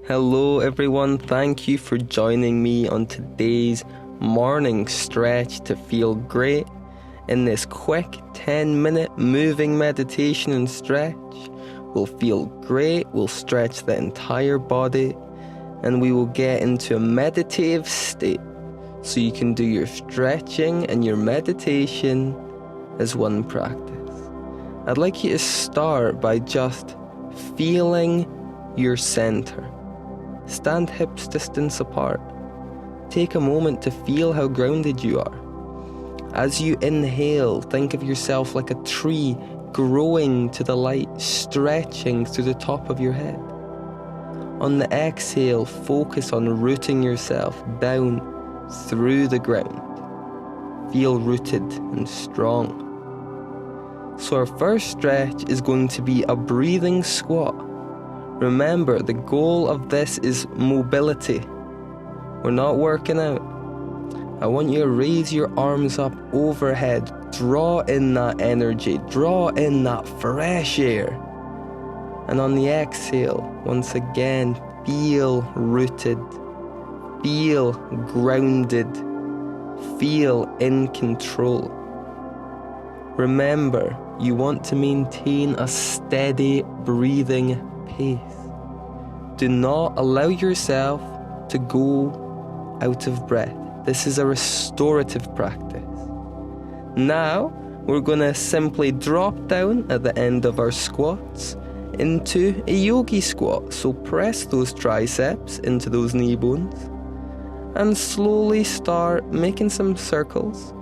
Hello everyone, thank you for joining me on today's morning stretch to feel great. In this quick 10-minute moving meditation and stretch, we'll feel great, we'll stretch the entire body, and we will get into a meditative state so you can do your stretching and your meditation as one practice. I'd like you to start by just feeling your center. Stand hips distance apart. Take a moment to feel how grounded you are. As you inhale, think of yourself like a tree growing to the light, stretching through the top of your head. On the exhale, focus on rooting yourself down through the ground. Feel rooted and strong. So our first stretch is going to be a breathing squat. Remember, the goal of this is mobility. We're not working out. I want you to raise your arms up overhead. Draw in that energy. Draw in that fresh air. And on the exhale, once again, feel rooted. Feel grounded. Feel in control. Remember, you want to maintain a steady breathing pace. Do not allow yourself to go out of breath. This is a restorative practice. Now, we're going to simply drop down at the end of our squats into a yogi squat. So press those triceps into those knee bones and slowly start making some circles,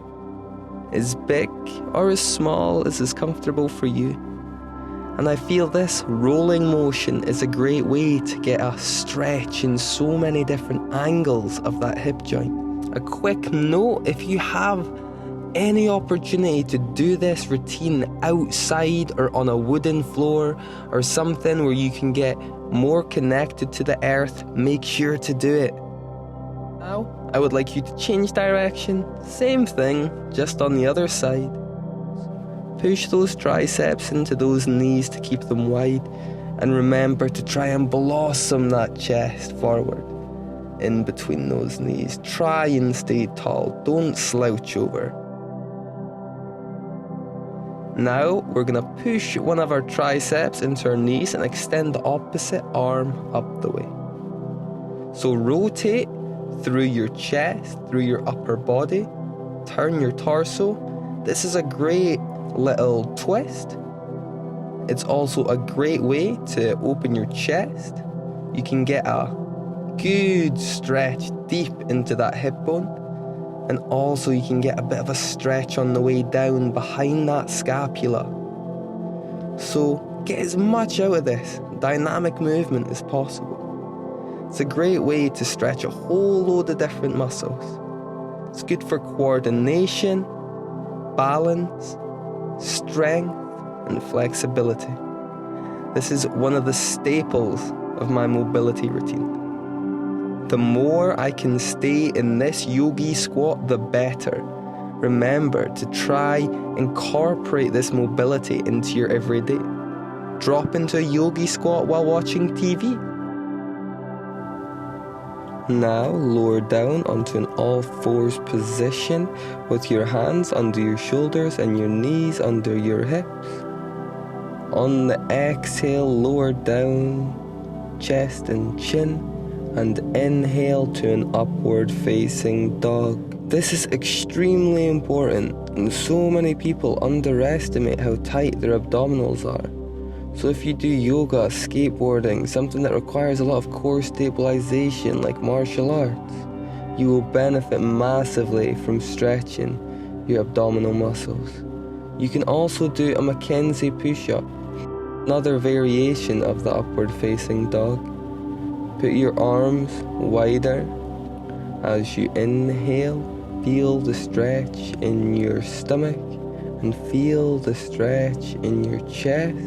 as big or as small as is comfortable for you. And I feel this rolling motion is a great way to get a stretch in so many different angles of that hip joint. A quick note, if you have any opportunity to do this routine outside or on a wooden floor or something where you can get more connected to the earth, make sure to do it. Now, I would like you to change direction. Same thing, just on the other side. Push those triceps into those knees to keep them wide, and remember to try and blossom that chest forward in between those knees. Try and stay tall, don't slouch over. Now we're going to push one of our triceps into our knees and extend the opposite arm up the way. So rotate through your chest, through your upper body, turn your torso. This is a great little twist. It's also a great way to open your chest. You can get a good stretch deep into that hip bone, and also you can get a bit of a stretch on the way down behind that scapula. So get as much out of this dynamic movement as possible. It's a great way to stretch a whole load of different muscles. It's good for coordination, balance, strength, and flexibility. This is one of the staples of my mobility routine. The more I can stay in this yogi squat, the better. Remember to try and incorporate this mobility into your everyday. Drop into a yogi squat while watching TV. Now lower down onto an all-fours position with your hands under your shoulders and your knees under your hips. On the exhale, lower down, chest and chin, and inhale to an upward-facing dog. This is extremely important, and so many people underestimate how tight their abdominals are. So if you do yoga, skateboarding, something that requires a lot of core stabilization like martial arts, you will benefit massively from stretching your abdominal muscles. You can also do a Mackenzie Push Up, another variation of the upward facing dog. Put your arms wider. As you inhale, feel the stretch in your stomach and feel the stretch in your chest.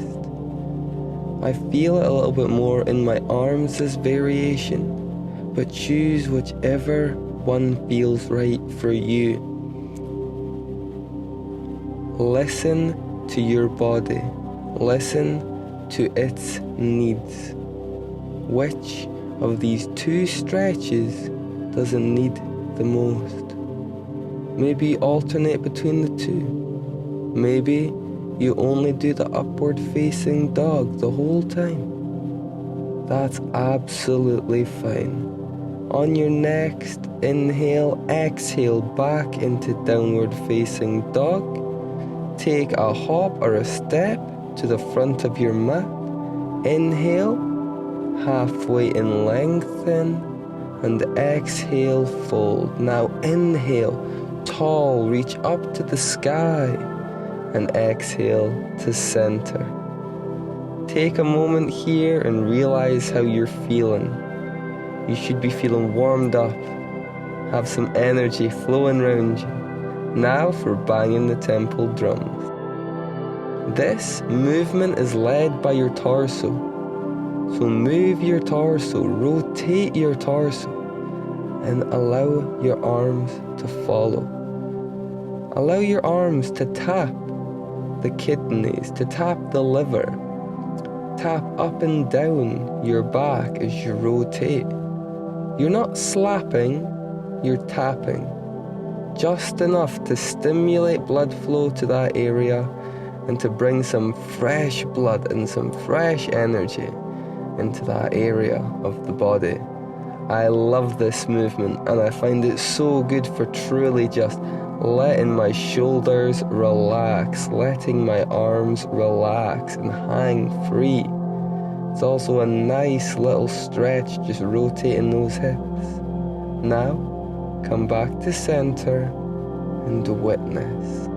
I feel it a little bit more in my arms, this variation, but choose whichever one feels right for you. Listen to your body. Listen to its needs. Which of these two stretches doesn't need the most. Maybe alternate between the two. Maybe you only do the upward facing dog the whole time. That's absolutely fine. On your next inhale, exhale back into downward facing dog. Take a hop or a step to the front of your mat. Inhale, halfway in lengthen, and exhale, fold. Now inhale, tall, reach up to the sky, and exhale to center. Take a moment here and realize how you're feeling. You should be feeling warmed up, have some energy flowing around you. Now for banging the temple drums. This movement is led by your torso. So move your torso, rotate your torso, and allow your arms to follow. Allow your arms to tap the kidneys, to tap the liver. Tap up and down your back as you rotate. You're not slapping, you're tapping. Just enough to stimulate blood flow to that area and to bring some fresh blood and some fresh energy into that area of the body. I love this movement and I find it so good for truly just letting my shoulders relax, letting my arms relax and hang free. It's also a nice little stretch, just rotating those hips. Now, come back to center and witness.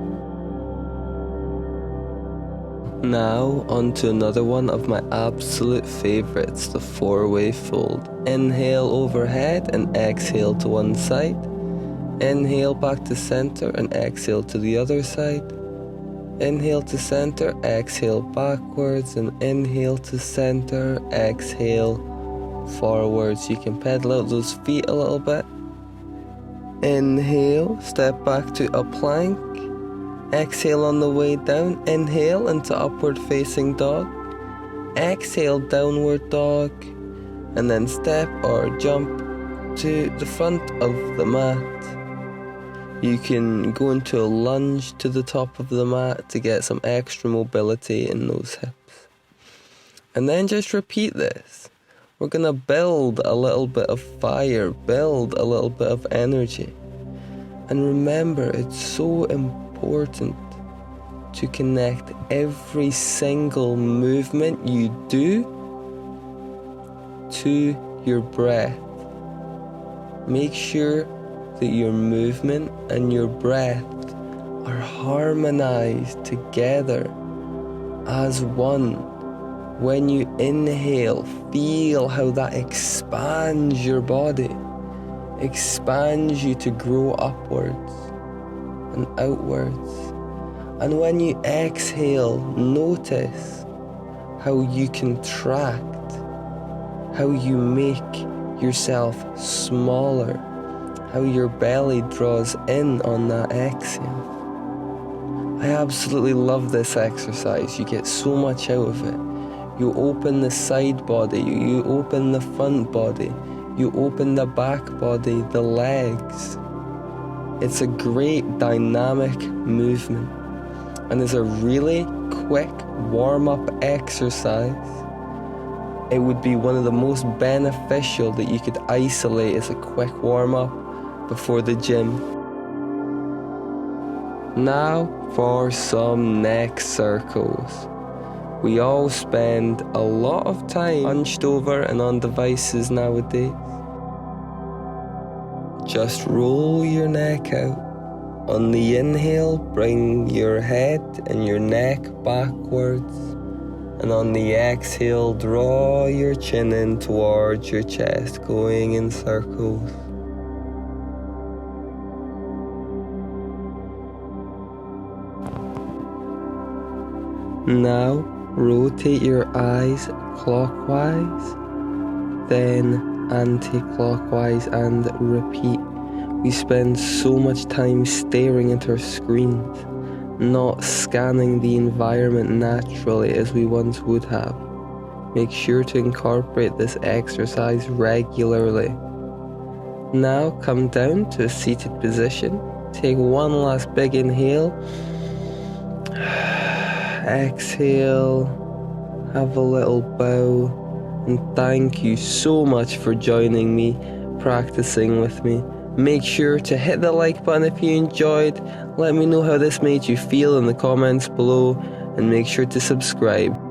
Now, on to another one of my absolute favorites, the four-way fold. Inhale overhead and exhale to one side. Inhale back to center and exhale to the other side. Inhale to center, exhale backwards, and inhale to center, exhale forwards. You can pedal out those feet a little bit. Inhale, step back to a plank. Exhale on the way down. Inhale into upward facing dog. Exhale, downward dog. And then step or jump to the front of the mat. You can go into a lunge to the top of the mat to get some extra mobility in those hips. And then just repeat this. We're going to build a little bit of fire, build a little bit of energy. And remember, it's so important to connect every single movement you do to your breath. Make sure that your movement and your breath are harmonized together as one. When you inhale, feel how that expands your body, expands you to grow upwards and outwards. And when you exhale, notice how you contract, how you make yourself smaller, how your belly draws in on that exhale. I absolutely love this exercise. You get so much out of it. You open the side body, you open the front body, you open the back body, the legs. It's a great dynamic movement and is a really quick warm-up exercise. It would be one of the most beneficial that you could isolate as a quick warm-up before the gym. Now for some neck circles. We all spend a lot of time hunched over and on devices nowadays. Just roll your neck out. On the inhale, bring your head and your neck backwards. And on the exhale, draw your chin in towards your chest, going in circles. Now, rotate your eyes clockwise, then anti-clockwise, and repeat. We spend so much time staring at our screens, not scanning the environment naturally as we once would have. Make sure to incorporate this exercise regularly. Now come down to a seated position. Take one last big inhale. Exhale. Have a little bow. And thank you so much for joining me, practicing with me. Make sure to hit the like button if you enjoyed. Let me know how this made you feel in the comments below. And make sure to subscribe.